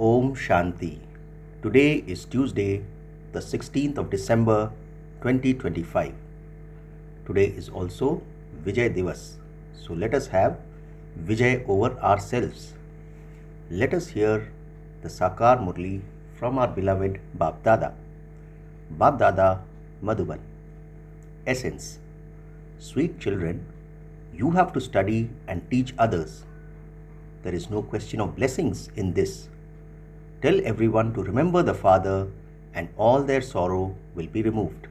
Om Shanti. Today is Tuesday, the 16th of December 2025. Today is also Vijay Divas. So let us have Vijay over ourselves. Let us hear the Sakar Murli from our beloved Bap Dada. Bap Dada Madhuban. Essence. Sweet children, you have to study and teach others. There is no question of blessings in this. Tell everyone to remember the Father and all their sorrow will be removed.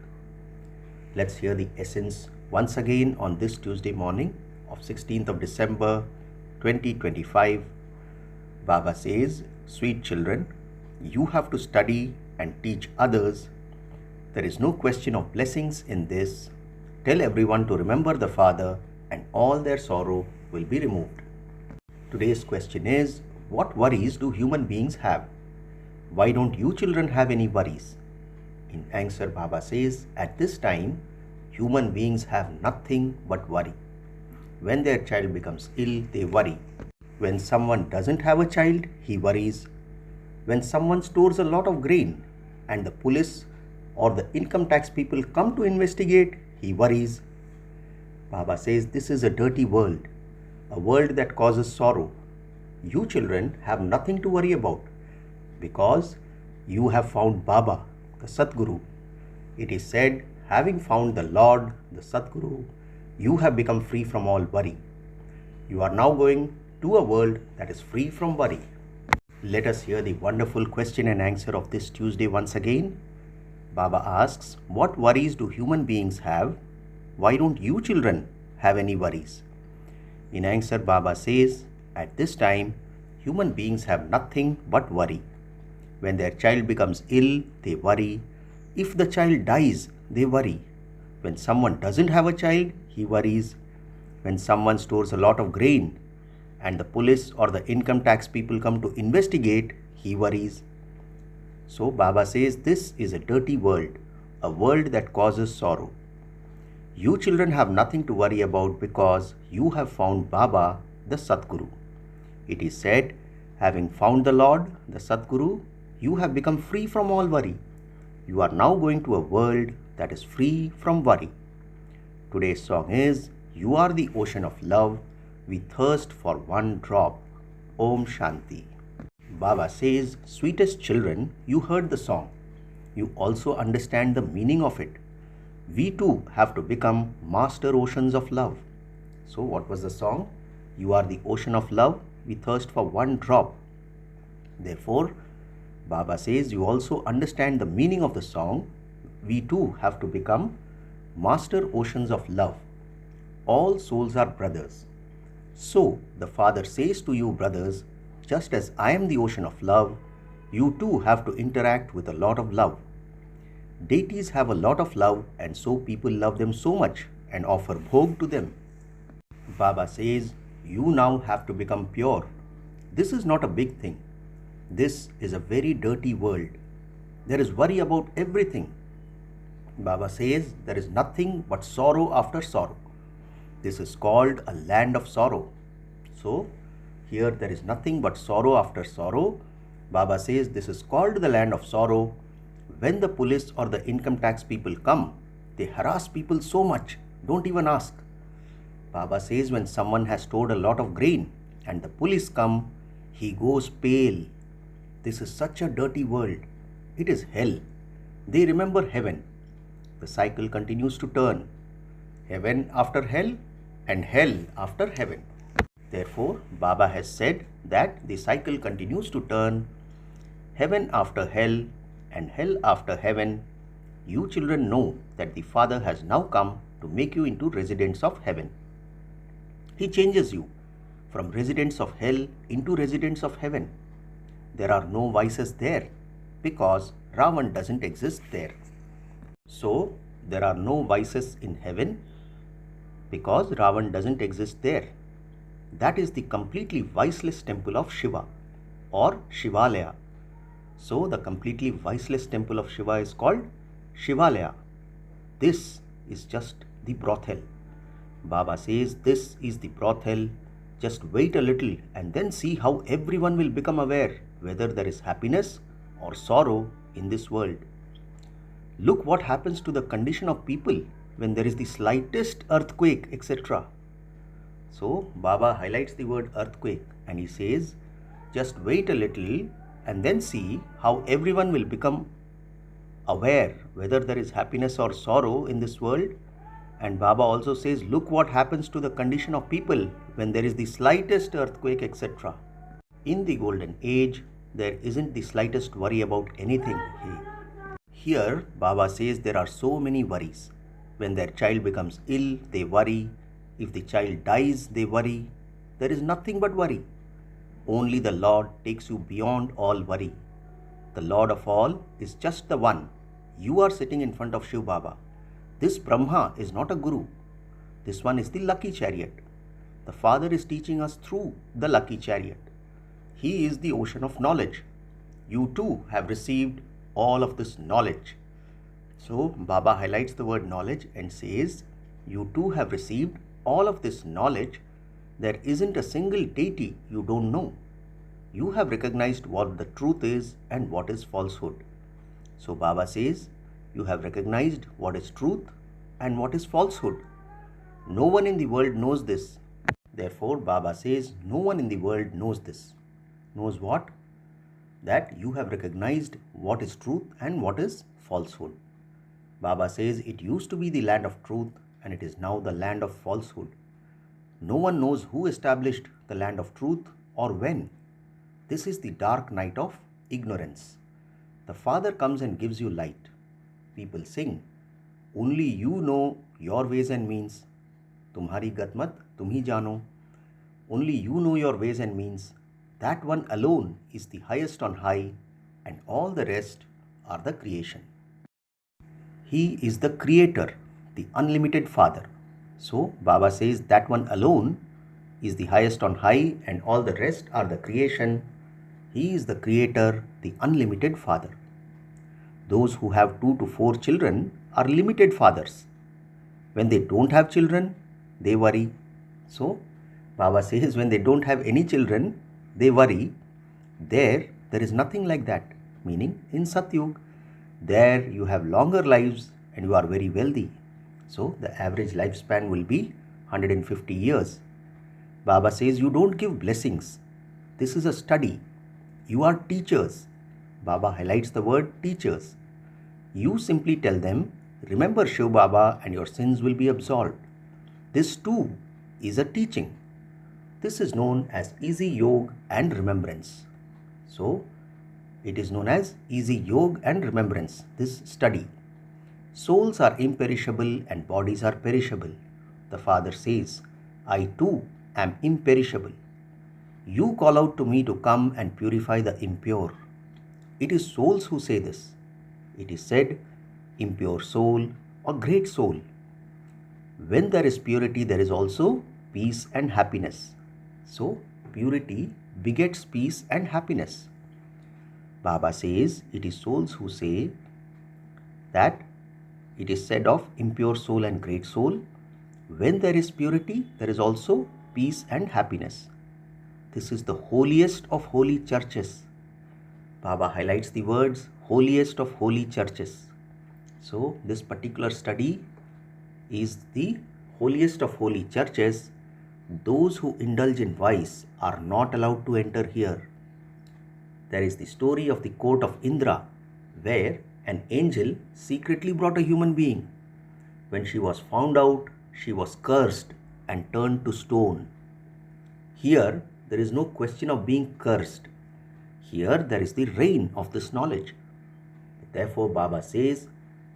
Let's hear the essence once again on this Tuesday morning of 16th of December 2025. Baba says, sweet children, you have to study and teach others. There is no question of blessings in this. Tell everyone to remember the Father and all their sorrow will be removed. Today's question is, what worries do human beings have? Why don't you children have any worries? In answer, Baba says, at this time, human beings have nothing but worry. When their child becomes ill, they worry. When someone doesn't have a child, he worries. When someone stores a lot of grain and the police or the income tax people come to investigate, he worries. Baba says this is a dirty world, a world that causes sorrow. You children have nothing to worry about because you have found Baba, the Sadguru. It is said, having found the Lord, the Sadguru, you have become free from all worry. You are now going to a world that is free from worry. Let us hear the wonderful question and answer of this Tuesday once again. Baba asks, what worries do human beings have? Why don't you children have any worries? In answer, Baba says, at this time, human beings have nothing but worry. When their child becomes ill, they worry. If the child dies, they worry. When someone doesn't have a child, he worries. When someone stores a lot of grain and the police or the income tax people come to investigate, he worries. So Baba says this is a dirty world, a world that causes sorrow. You children have nothing to worry about because you have found Baba, the Sadguru. It is said, having found the Lord, the Sadguru, you have become free from all worry. You are now going to a world that is free from worry. Today's song is, you are the ocean of love, we thirst for one drop. Om Shanti. Baba says, sweetest children, you heard the song. You also understand the meaning of it. We too have to become master oceans of love. So what was the song? You are the ocean of love, we thirst for one drop. Therefore, Baba says you also understand the meaning of the song. We too have to become master oceans of love. All souls are brothers. So the Father says to you, brothers, just as I am the ocean of love, you too have to interact with a lot of love. Deities have a lot of love and so people love them so much and offer bhog to them. Baba says, you now have to become pure. This is not a big thing. This is a very dirty world. There is worry about everything. Baba says there is nothing but sorrow after sorrow. This is called a land of sorrow. So, here there is nothing but sorrow after sorrow. Baba says this is called the land of sorrow. When the police or the income tax people come, they harass people so much, don't even ask. Baba says when someone has stored a lot of grain and the police come, he goes pale. This is such a dirty world. It is hell. They remember heaven. The cycle continues to turn. Heaven after hell and hell after heaven. Therefore, Baba has said that the cycle continues to turn. Heaven after hell and hell after heaven. You children know that the Father has now come to make you into residents of heaven. He changes you from residents of hell into residents of heaven. There are no vices there because Ravan doesn't exist there. So, there are no vices in heaven because Ravan doesn't exist there. That is the completely viceless temple of Shiva or Shivalaya. So, the completely viceless temple of Shiva is called Shivalaya. This is just the brothel. Baba says this is the brothel. Just wait a little and then see how everyone will become aware whether there is happiness or sorrow in this world. Look what happens to the condition of people when there is the slightest earthquake, etc. So Baba highlights the word earthquake and he says, just wait a little and then see how everyone will become aware whether there is happiness or sorrow in this world. And Baba also says, look what happens to the condition of people when there is the slightest earthquake, etc. In the golden age, there isn't the slightest worry about anything. Here, Baba says there are so many worries. When their child becomes ill, they worry. If the child dies, they worry. There is nothing but worry. Only the Lord takes you beyond all worry. The Lord of all is just the one. You are sitting in front of Shiv Baba. This Brahma is not a guru. This one is the lucky chariot. The Father is teaching us through the lucky chariot. He is the ocean of knowledge. You too have received all of this knowledge. So Baba highlights the word knowledge and says, you too have received all of this knowledge. There isn't a single deity you don't know. You have recognized what the truth is and what is falsehood. So Baba says, you have recognized what is truth and what is falsehood. No one in the world knows this. Therefore, Baba says, no one in the world knows this. Knows what? That you have recognized what is truth and what is falsehood. Baba says it used to be the land of truth and it is now the land of falsehood. No one knows who established the land of truth or when. This is the dark night of ignorance. The Father comes and gives you light. People sing, only you know your ways and means. Tumhari gatmat tumhi jano. Only you know your ways and means. That one alone is the highest on high, and all the rest are the creation. He is the creator, the unlimited Father. So Baba says that one alone is the highest on high, and all the rest are the creation. He is the creator, the unlimited Father. Those who have 2 to 4 children are limited fathers. When they don't have children, they worry. So Baba says when they don't have any children, they worry. There is nothing like that. Meaning in Satyug, there you have longer lives and you are very wealthy. So the average lifespan will be 150 years. Baba says you don't give blessings. This is a study. You are teachers. Baba highlights the word teachers. You simply tell them, remember Shiv Baba and your sins will be absolved. This too is a teaching. This is known as easy yoga and remembrance. So, it is known as easy yoga and remembrance, this study. Souls are imperishable and bodies are perishable. The Father says, I too am imperishable. You call out to me to come and purify the impure. It is souls who say this. It is said, impure soul or great soul. When there is purity, there is also peace and happiness. So, purity begets peace and happiness. Baba says it is souls who say that it is said of impure soul and great soul. When there is purity, there is also peace and happiness. This is the holiest of holy churches. Baba highlights the words holiest of holy churches. So this particular study is the holiest of holy churches. Those who indulge in vice are not allowed to enter here. There is the story of the court of Indra, where an angel secretly brought a human being. When she was found out, she was cursed and turned to stone. Here, there is no question of being cursed. Here, there is the reign of this knowledge. Therefore, Baba says,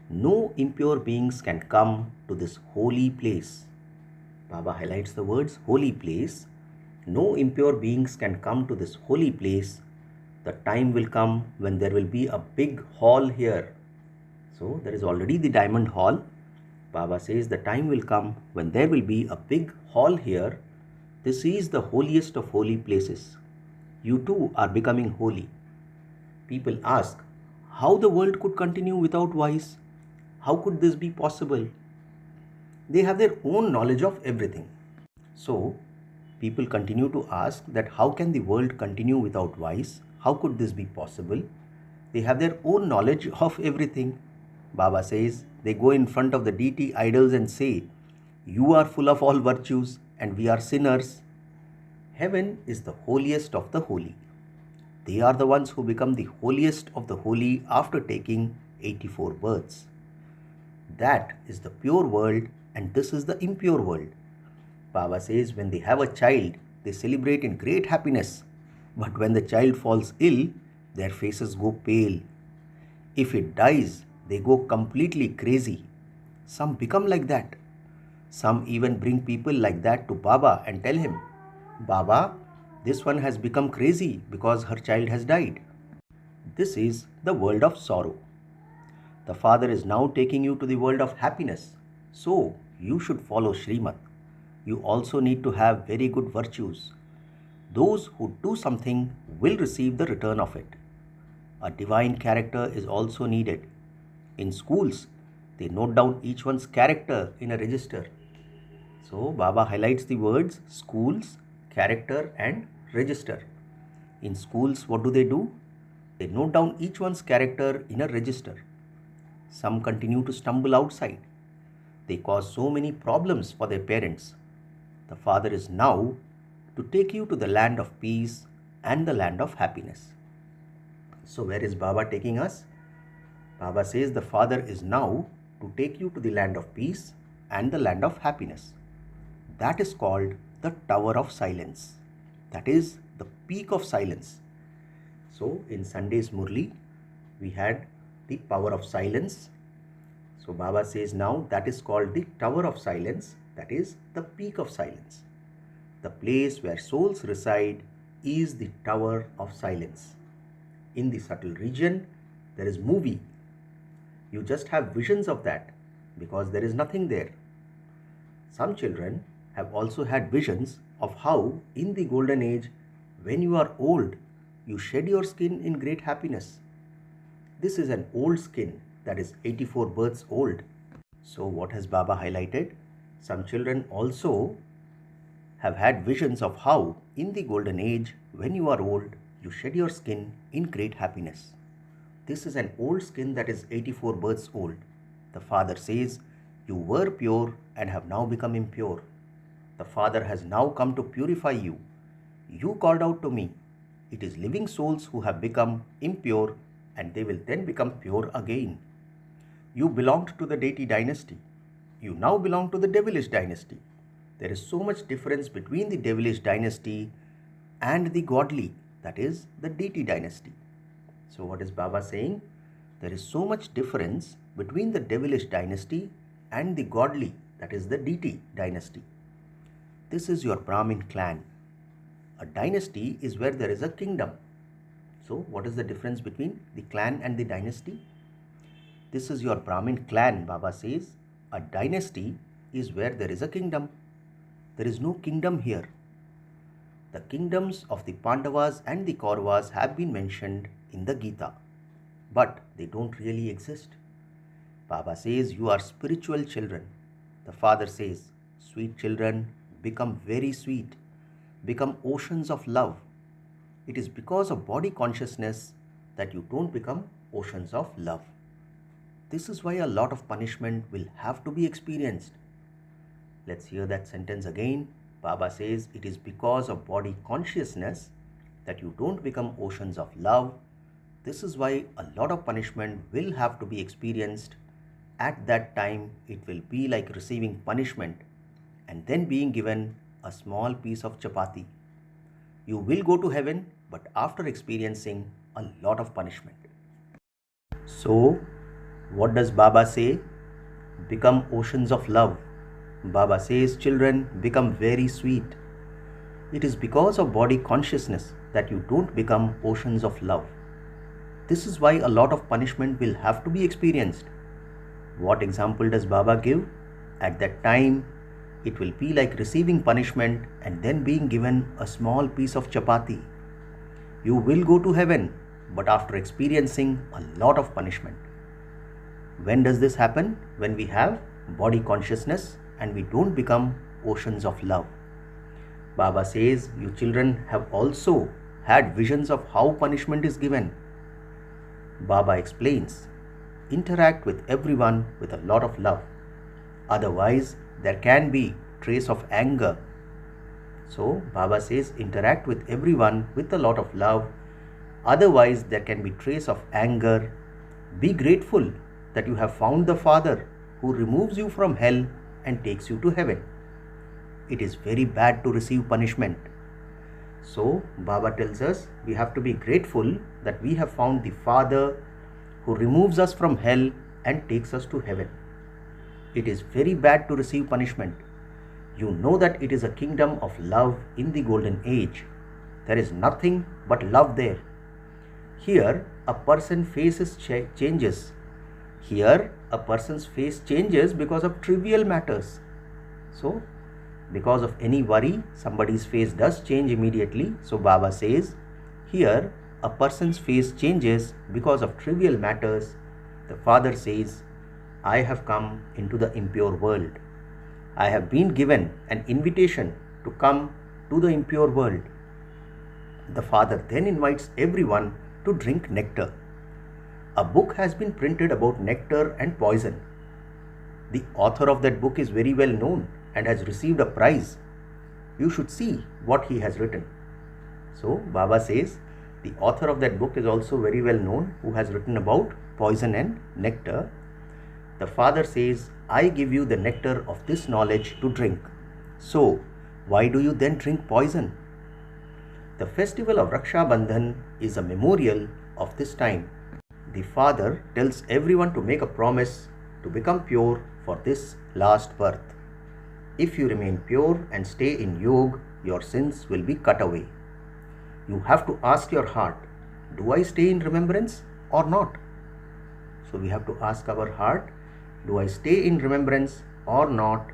no impure beings can come to this holy place. Baba highlights the words holy place. No impure beings can come to this holy place. The time will come when there will be a big hall here. So there is already the diamond hall. Baba says the time will come when there will be a big hall here. This is the holiest of holy places. You too are becoming holy. People ask how the world could continue without vice. How could this be possible? They have their own knowledge of everything. So people continue to ask that how can the world continue without vice? how could this be possible? They have their own knowledge of everything. Baba says they go in front of the deity idols and say, "You are full of all virtues and we are sinners." Heaven is the holiest of the holy. They are the ones who become the holiest of the holy after taking 84 births. That is the pure world and this is the impure world. Baba says when they have a child, they celebrate in great happiness. But when the child falls ill, their faces go pale. If it dies, they go completely crazy. Some become like that. Some even bring people like that to Baba and tell him, "Baba, this one has become crazy because her child has died." This is the world of sorrow. The Father is now taking you to the world of happiness. So, you should follow Srimad. You also need to have very good virtues. Those who do something will receive the return of it. A divine character is also needed. In schools, they note down each one's character in a register. So, Baba highlights the words schools, character and register. In schools, what do? They note down each one's character in a register. Some continue to stumble outside. They cause so many problems for their parents. The Father is now to take you to the land of peace and the land of happiness. So where is Baba taking us? Baba says the Father is now to take you to the land of peace and the land of happiness. That is called the Tower of Silence. That is the peak of silence. So in Sunday's Murli, we had the power of silence. So Baba says now that is called the Tower of Silence. That is the peak of silence. The place where souls reside is the Tower of Silence. In the subtle region, there is movie. You just have visions of that because there is nothing there. Some children have also had visions of how in the golden age, when you are old, you shed your skin in great happiness. This is an old skin that is 84 births old. So what has Baba highlighted? Some children also have had visions of how in the golden age, when you are old, you shed your skin in great happiness. This is an old skin that is 84 births old. The Father says, you were pure and have now become impure. The Father has now come to purify you. You called out to me. It is living souls who have become impure and they will then become pure again. You belonged to the deity dynasty. You now belong to the devilish dynasty. There is so much difference between the devilish dynasty and the godly, that is the deity dynasty. So what is Baba saying? There is so much difference between the devilish dynasty and the godly, that is the deity dynasty. This is your Brahmin clan. A dynasty is where there is a kingdom. So what is the difference between the clan and the dynasty? This is your Brahmin clan, Baba says. A dynasty is where there is a kingdom. There is no kingdom here. The kingdoms of the Pandavas and the Kauravas have been mentioned in the Gita, but they don't really exist. Baba says you are spiritual children. The Father says, sweet children, become very sweet. Become oceans of love. It is because of body consciousness that you don't become oceans of love. This is why a lot of punishment will have to be experienced. Let's hear that sentence again. Baba says it is because of body consciousness that you don't become oceans of love. This is why a lot of punishment will have to be experienced. At that time, it will be like receiving punishment and then being given a small piece of chapati. You will go to heaven, but after experiencing a lot of punishment. So, what does Baba say? Become oceans of love. Baba says, children, become very sweet. It is because of body consciousness that you don't become oceans of love. This is why a lot of punishment will have to be experienced. What example does Baba give? At that time, it will be like receiving punishment and then being given a small piece of chapati. You will go to heaven, but after experiencing a lot of punishment. When does this happen? When we have body consciousness and we don't become oceans of love. Baba says, you children have also had visions of how punishment is given. Baba explains, interact with everyone with a lot of love. Otherwise, there can be trace of anger. So, Baba says, interact with everyone with a lot of love. Otherwise, there can be trace of anger. Be grateful that you have found the Father who removes you from hell and takes you to heaven. It is very bad to receive punishment. So, Baba tells us we have to be grateful that we have found the Father who removes us from hell and takes us to heaven. It is very bad to receive punishment. You know that it is a kingdom of love in the golden age. There is nothing but love there. Here, a person faces changes. Here, a person's face changes because of trivial matters. So, because of any worry, somebody's face does change immediately. So, Baba says, here, a person's face changes because of trivial matters. The Father says, I have come into the impure world. I have been given an invitation to come to the impure world. The Father then invites everyone to drink nectar. A book has been printed about nectar and poison. The author of that book is very well known and has received a prize. You should see what he has written. So, Baba says, the author of that book is also very well known, who has written about poison and nectar. The Father says, I give you the nectar of this knowledge to drink. So, why do you then drink poison? The festival of Raksha Bandhan is a memorial of this time. The Father tells everyone to make a promise to become pure for this last birth. If you remain pure and stay in yoga, your sins will be cut away. You have to ask your heart, do I stay in remembrance or not? So we have to ask our heart, do I stay in remembrance or not?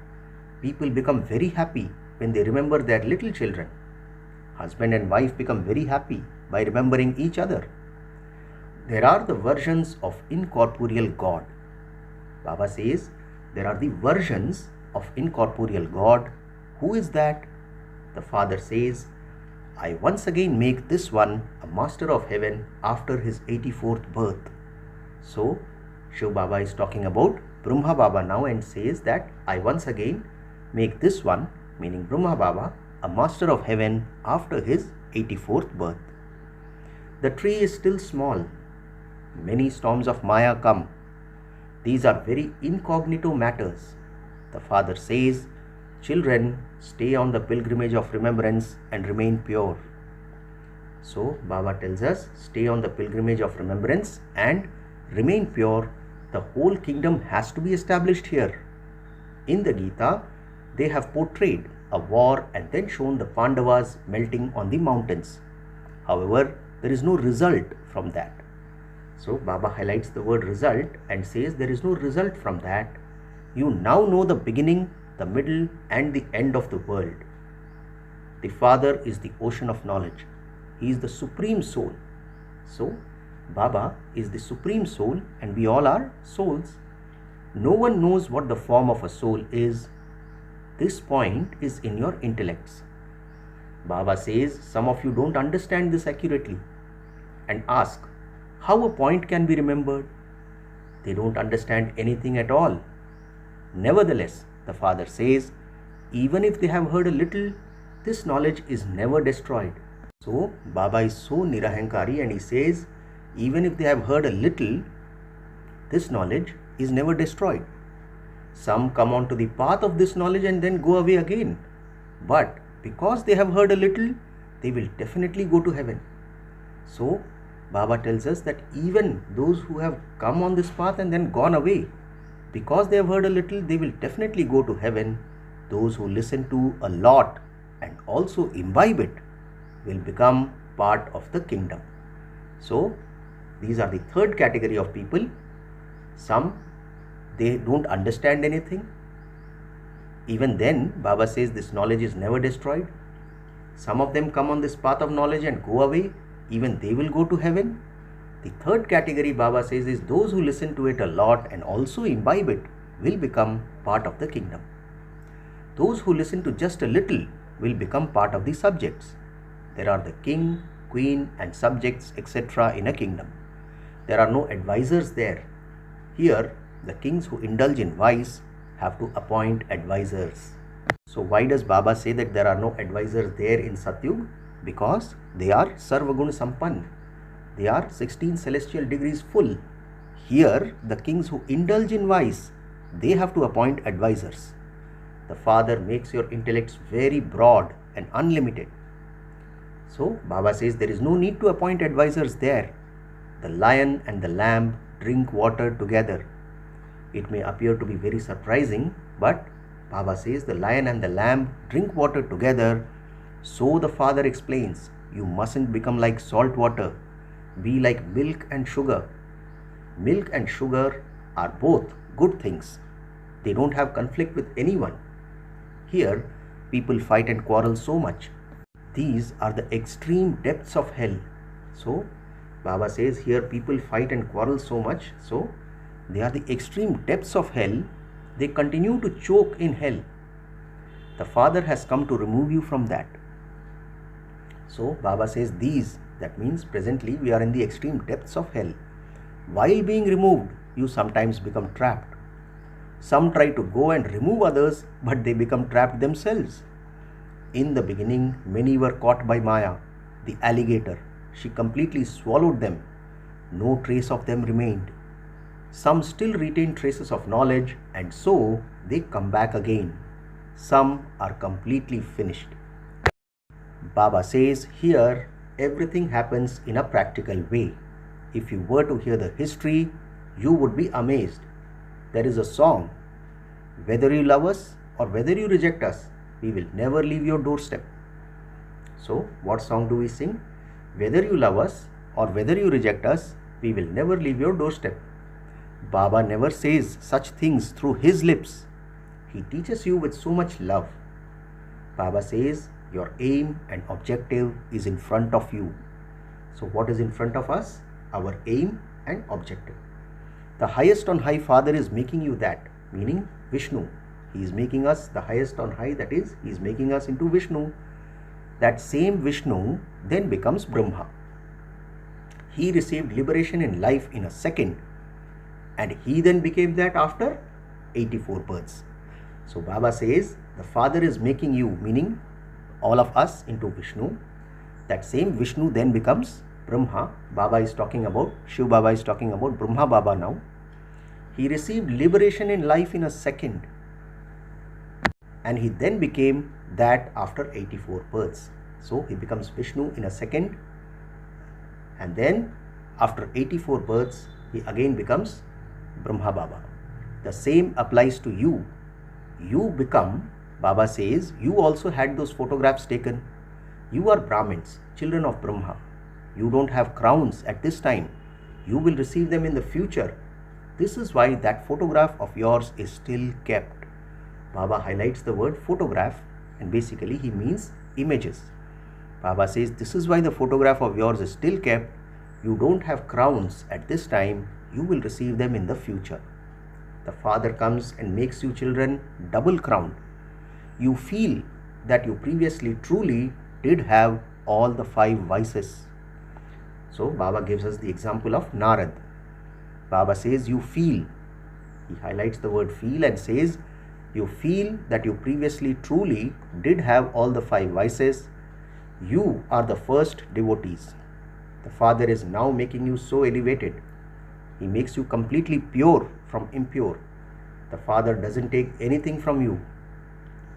People become very happy when they remember their little children. Husband and wife become very happy by remembering each other. There are the versions of incorporeal God. Baba says, there are the versions of incorporeal God. Who is that? The Father says, I once again make this one a master of heaven after his 84th birth. So, Shiv Baba is talking about Brahma Baba now and says that I once again make this one, meaning Brahma Baba, a master of heaven after his 84th birth. The tree is still small. Many storms of Maya come. These are very incognito matters. The Father says, children, stay on the pilgrimage of remembrance and remain pure. So, Baba tells us, stay on the pilgrimage of remembrance and remain pure. The whole kingdom has to be established here. In the Gita, they have portrayed a war and then shown the Pandavas melting on the mountains. However, there is no result from that. So, Baba highlights the word result and says there is no result from that. You now know the beginning, the middle and the end of the world. The Father is the ocean of knowledge. He is the supreme soul. So, Baba is the supreme soul and we all are souls. No one knows what the form of a soul is. This point is in your intellects. Baba says some of you don't understand this accurately and ask how a point can be remembered. They don't understand anything at all. Nevertheless, the Father says, even if they have heard a little, this knowledge is never destroyed. So, Baba is so nirahankari and he says, even if they have heard a little, this knowledge is never destroyed. Some come onto the path of this knowledge and then go away again. But because they have heard a little, they will definitely go to heaven. So, Baba tells us that even those who have come on this path and then gone away, because they have heard a little, they will definitely go to heaven. Those who listen to a lot and also imbibe it will become part of the kingdom. So, these are the third category of people. Some, they don't understand anything. Even then, Baba says this knowledge is never destroyed. Some of them come on this path of knowledge and go away. Even they will go to heaven. The third category, Baba says, is those who listen to it a lot and also imbibe it will become part of the kingdom. Those who listen to just a little will become part of the subjects. There are the king, queen and subjects, etc. in a kingdom. There are no advisors there. Here, the kings who indulge in vice have to appoint advisors. So why does Baba say that there are no advisors there in Satyug? Because they are Sarvagun Sampann. They are 16 celestial degrees full. Here, the kings who indulge in vice, they have to appoint advisors. The Father makes your intellects very broad and unlimited. So Baba says there is no need to appoint advisors there. The lion and the lamb drink water together. It may appear to be very surprising, but Baba says the lion and the lamb drink water together. So the Father explains, you mustn't become like salt water. Be like milk and sugar. Milk and sugar are both good things. They don't have conflict with anyone. Here, people fight and quarrel so much. These are the extreme depths of hell. So, Baba says here people fight and quarrel so much. So, they are the extreme depths of hell. They continue to choke in hell. The Father has come to remove you from that. So, Baba says that means presently we are in the extreme depths of hell. While being removed, you sometimes become trapped. Some try to go and remove others, but they become trapped themselves. In the beginning, many were caught by Maya, the alligator. She completely swallowed them. No trace of them remained. Some still retain traces of knowledge, and so they come back again. Some are completely finished. Baba says here, everything happens in a practical way. If you were to hear the history, you would be amazed. There is a song, whether you love us or whether you reject us, we will never leave your doorstep. So, what song do we sing? Whether you love us or whether you reject us, we will never leave your doorstep. Baba never says such things through his lips. He teaches you with so much love. Baba says your aim and objective is in front of you. So, what is in front of us? Our aim and objective. The highest on high Father is making you that, meaning Vishnu. He is making us the highest on high, that is, he is making us into Vishnu. That same Vishnu then becomes Brahma. He received liberation in life in a second, and he then became that after 84 births. So Baba says the Father is making you, meaning all of us, into Vishnu. That same Vishnu then becomes Brahma. Baba is talking about, Shiv Baba is talking about Brahma Baba now. He received liberation in life in a second, and he then became that after 84 births. So he becomes Vishnu in a second, and then after 84 births, he again becomes Brahma Baba. The same applies to you. You become, Baba says, you also had those photographs taken. You are Brahmins, children of Brahma. You don't have crowns at this time. You will receive them in the future. This is why that photograph of yours is still kept. Baba highlights the word photograph, and basically he means images. Baba says this is why the photograph of yours is still kept. You don't have crowns at this time. You will receive them in the future. The Father comes and makes you children double crowned. You feel that you previously truly did have all the 5 vices. So Baba gives us the example of Narad. Baba says you feel. He highlights the word feel and says you feel that you previously truly did have all the 5 vices. You are the first devotees. The Father is now making you so elevated. He makes you completely pure from impure. The Father doesn't take anything from you.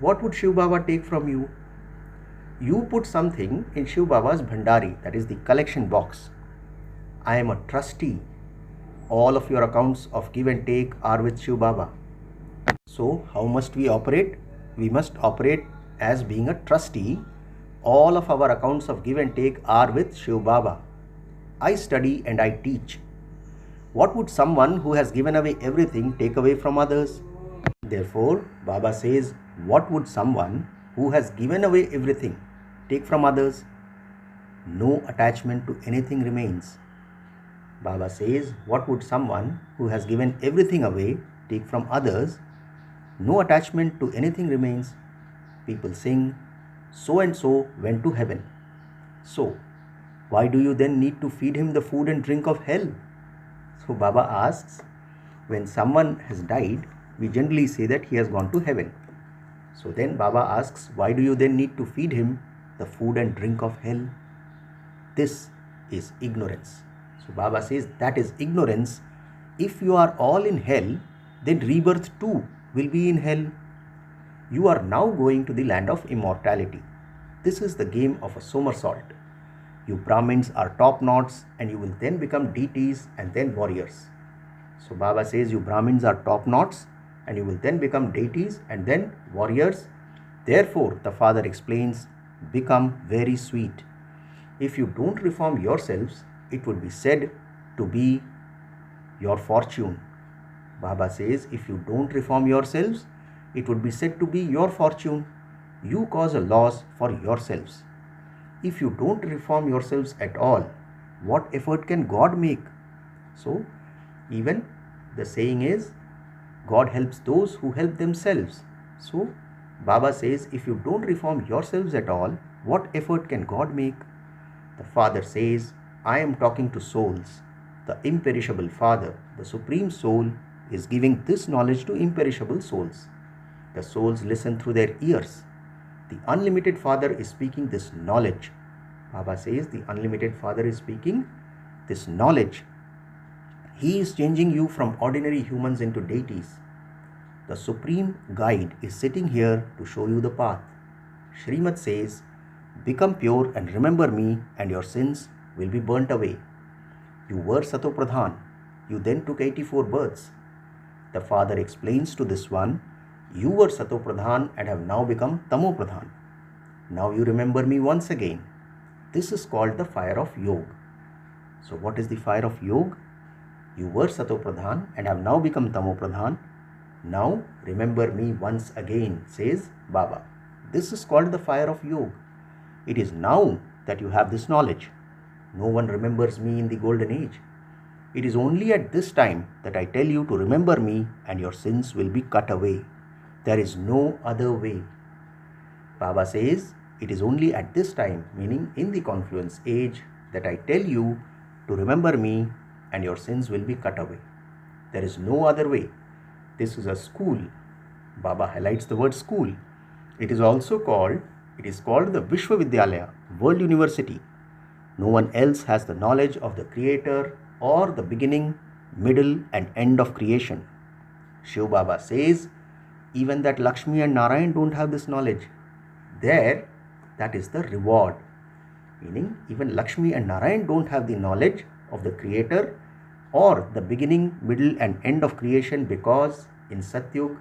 What would Shiv Baba take from you? You put something in Shiv Baba's Bhandari, that is the collection box. I am a trustee. All of your accounts of give and take are with Shiv Baba. So how must we operate? We must operate as being a trustee. All of our accounts of give and take are with Shiv Baba. I study and I teach. What would someone who has given away everything take away from others? Therefore, Baba says, what would someone who has given away everything take from others? No attachment to anything remains. Baba says, what would someone who has given everything away take from others? No attachment to anything remains. People sing, so and so went to heaven. So, why do you then need to feed him the food and drink of hell? So Baba asks, when someone has died, we generally say that he has gone to heaven. So then Baba asks, why do you then need to feed him the food and drink of hell? This is ignorance. So Baba says that is ignorance. If you are all in hell, then rebirth too will be in hell. You are now going to the land of immortality. This is the game of a somersault. You Brahmins are top knots and you will then become deities and then warriors. So Baba says you Brahmins are top knots and you will then become deities and then warriors. Therefore, the father explains, become very sweet. If you don't reform yourselves, it would be said to be your fortune. Baba says, if you don't reform yourselves, it would be said to be your fortune. You cause a loss for yourselves. If you don't reform yourselves at all, what effort can God make? So, even the saying is, God helps those who help themselves. So, Baba says, if you don't reform yourselves at all, what effort can God make? The Father says, I am talking to souls. The imperishable Father, the Supreme Soul, is giving this knowledge to imperishable souls. The souls listen through their ears. The unlimited Father is speaking this knowledge. Baba says the unlimited Father is speaking this knowledge. He is changing you from ordinary humans into deities. The Supreme Guide is sitting here to show you the path. Srimad says, become pure and remember me and your sins will be burnt away. You were Satopradhan. You then took 84 births. The Father explains to this one, you were Satopradhan and have now become Tamopradhan. Now you remember me once again. This is called the fire of Yoga. So what is the fire of Yoga? You were Satopradhan and have now become Tamopradhan. Now remember me once again, says Baba. This is called the fire of Yoga. It is now that you have this knowledge. No one remembers me in the golden age. It is only at this time that I tell you to remember me and your sins will be cut away. There is no other way. Baba says, it is only at this time, meaning in the confluence age, that I tell you to remember me and your sins will be cut away. There is no other way. This is a school. Baba highlights the word school. It is called the Vishwavidyalaya, World University. No one else has the knowledge of the Creator or the beginning, middle and end of creation. Shiv Baba says, even that Lakshmi and Narayan don't have this knowledge. There, that is the reward. Meaning, even Lakshmi and Narayan don't have the knowledge of the Creator or the beginning, middle and end of creation, because in Satyug,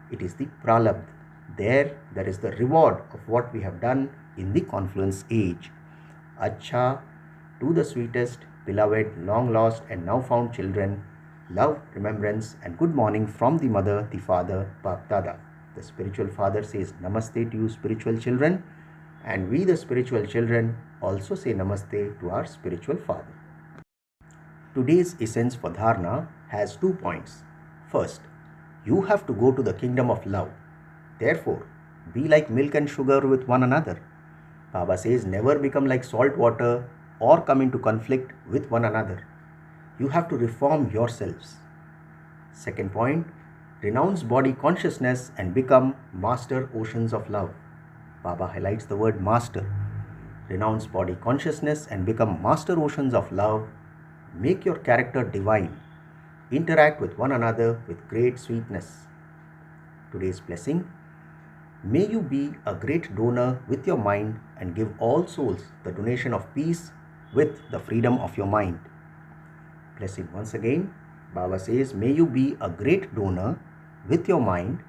it is the Pralabdha. There is the reward of what we have done in the confluence age. Acha, to the sweetest, beloved, long lost and now found children, love, remembrance and good morning from the mother, the father, Bap Dada. The spiritual father says Namaste to you spiritual children, and we the spiritual children also say Namaste to our spiritual father. Today's essence for Dharna has 2 points. First, you have to go to the kingdom of love. Therefore, be like milk and sugar with one another. Baba says never become like salt water or come into conflict with one another. You have to reform yourselves. Second point, renounce body consciousness and become master oceans of love. Baba highlights the word master. Renounce body consciousness and become master oceans of love. Make your character divine. Interact with one another with great sweetness. Today's blessing. May you be a great donor with your mind and give all souls the donation of peace with the freedom of your mind. Blessing once again. Baba says, may you be a great donor with your mind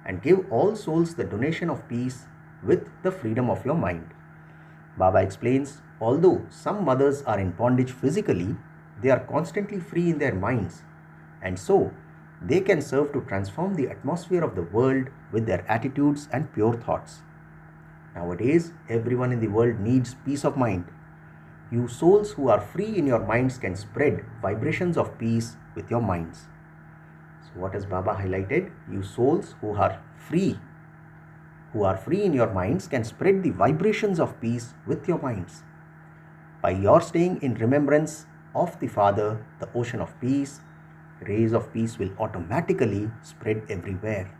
and give all souls the donation of peace with the freedom of your mind. Baba explains, although some mothers are in bondage physically, they are constantly free in their minds, and so they can serve to transform the atmosphere of the world with their attitudes and pure thoughts. Nowadays, everyone in the world needs peace of mind. You souls who are free in your minds can spread vibrations of peace with your minds. So what has Baba highlighted? You souls who are free in your minds can spread the vibrations of peace with your minds. By your staying in remembrance of the Father, the ocean of peace, rays of peace will automatically spread everywhere.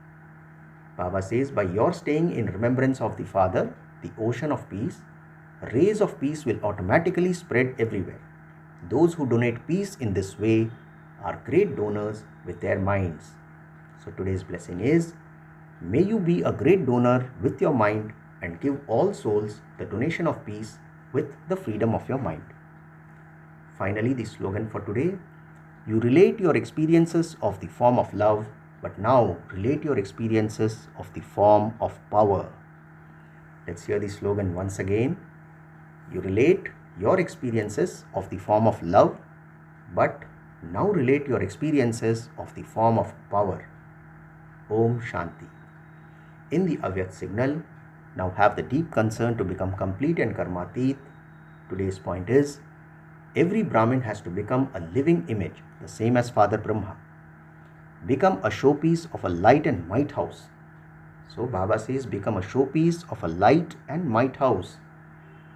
Baba says, by your staying in remembrance of the Father, the ocean of peace, rays of peace will automatically spread everywhere. Those who donate peace in this way are great donors with their minds. So today's blessing is, may you be a great donor with your mind and give all souls the donation of peace with the freedom of your mind. Finally, the slogan for today, you relate your experiences of the form of love, but now relate your experiences of the form of power. Let's hear the slogan once again. You relate your experiences of the form of love, but now relate your experiences of the form of power. Om Shanti. In the Avyakt signal, now have the deep concern to become complete and karmatit. Today's point is, every Brahmin has to become a living image, the same as Father Brahma. Become a showpiece of a light and might house. So Baba says, become a showpiece of a light and might house.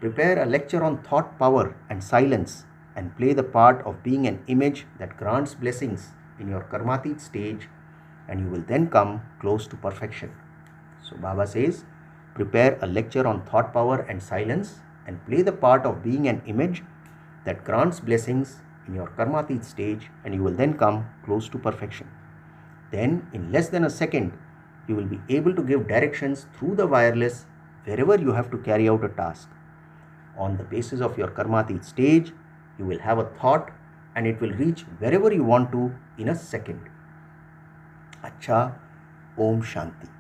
Prepare a lecture on thought power and silence and play the part of being an image that grants blessings in your karmatit stage, and you will then come close to perfection. So Baba says, prepare a lecture on thought power and silence and play the part of being an image that grants blessings in your karmatit stage, and you will then come close to perfection. Then in less than a second, you will be able to give directions through the wireless wherever you have to carry out a task. On the basis of your karmatit stage, you will have a thought and it will reach wherever you want to in a second. Acha, Om Shanti.